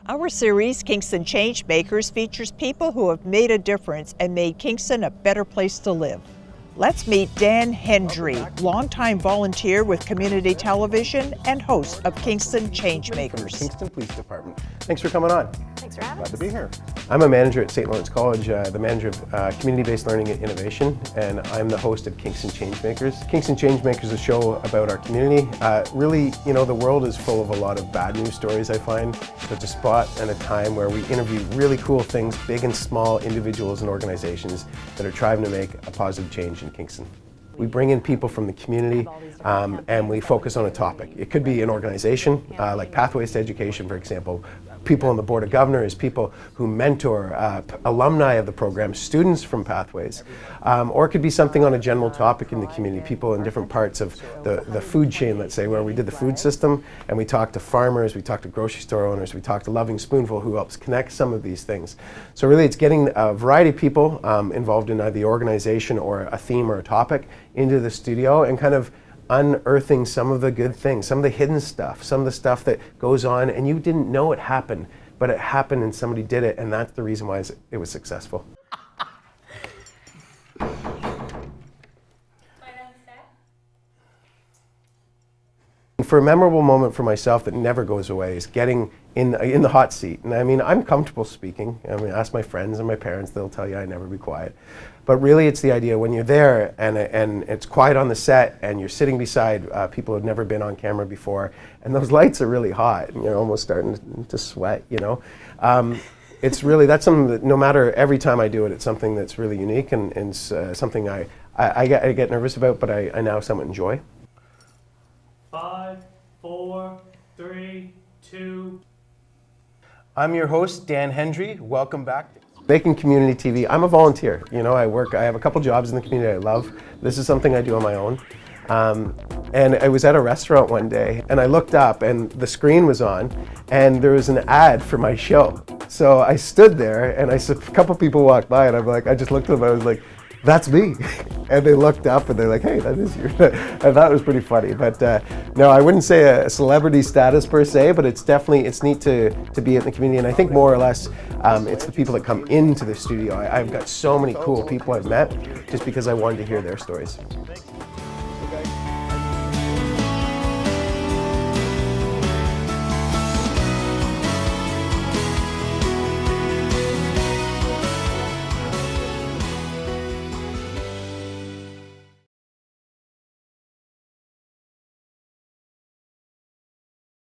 Our series, Kingston Change Makers, features people who have made a difference and made Kingston a better place to live. Let's meet Dan Hendry, longtime volunteer with community television and host of Kingston Change Makers. Kingston Police Department. Thanks for coming on. Thanks for having us. Glad to be here. I'm a manager at St. Lawrence College, the manager of community-based learning and innovation, and I'm the host of Kingston Change Makers. Kingston Change Makers is a show about our community. Really, the world is full of a lot of bad news stories, I find. There's a spot and a time where we interview really cool things, big and small individuals and organizations that are trying to make a positive change in Kingston. We bring in people from the community and we focus on a topic. It could be an organization, like Pathways to Education, for example. People on the Board of Governors, people who mentor, alumni of the program, students from Pathways. Or it could be something on a general topic in the community, people in different parts of the food chain, let's say, where we did the food system and we talked to farmers, we talked to grocery store owners, we talked to Loving Spoonful, who helps connect some of these things. So really it's getting a variety of people involved in either the organization or a theme or a topic into the studio and kind of unearthing some of the good things, some of the hidden stuff, some of the stuff that goes on and you didn't know it happened, but it happened and somebody did it, and that's the reason why it was successful. For a memorable moment for myself that never goes away is getting in the hot seat. And I mean, I'm comfortable speaking. I mean, ask my friends and my parents, they'll tell you I never be quiet. But really it's the idea when you're there and it's quiet on the set and you're sitting beside people who've never been on camera before, and those lights are really hot and you're almost starting to sweat, It's really, that's something that no matter, every time I do it, it's something that's really unique and something I get nervous about, but I now somewhat enjoy. 5, 4, 3, 2. I'm your host, Dan Hendry. Welcome back. Making community TV. I'm a volunteer. I have a couple jobs in the community I love. This is something I do on my own. And I was at a restaurant one day and I looked up and the screen was on and there was an ad for my show. So I stood there and a couple people walked by and I just looked at them, I was like, that's me. And they looked up and they're like, hey, that is you. I thought it was pretty funny. But no, I wouldn't say a celebrity status per se, but it's neat to be in the community. And I think more or less, it's the people that come into the studio. I've got so many cool people I've met just because I wanted to hear their stories.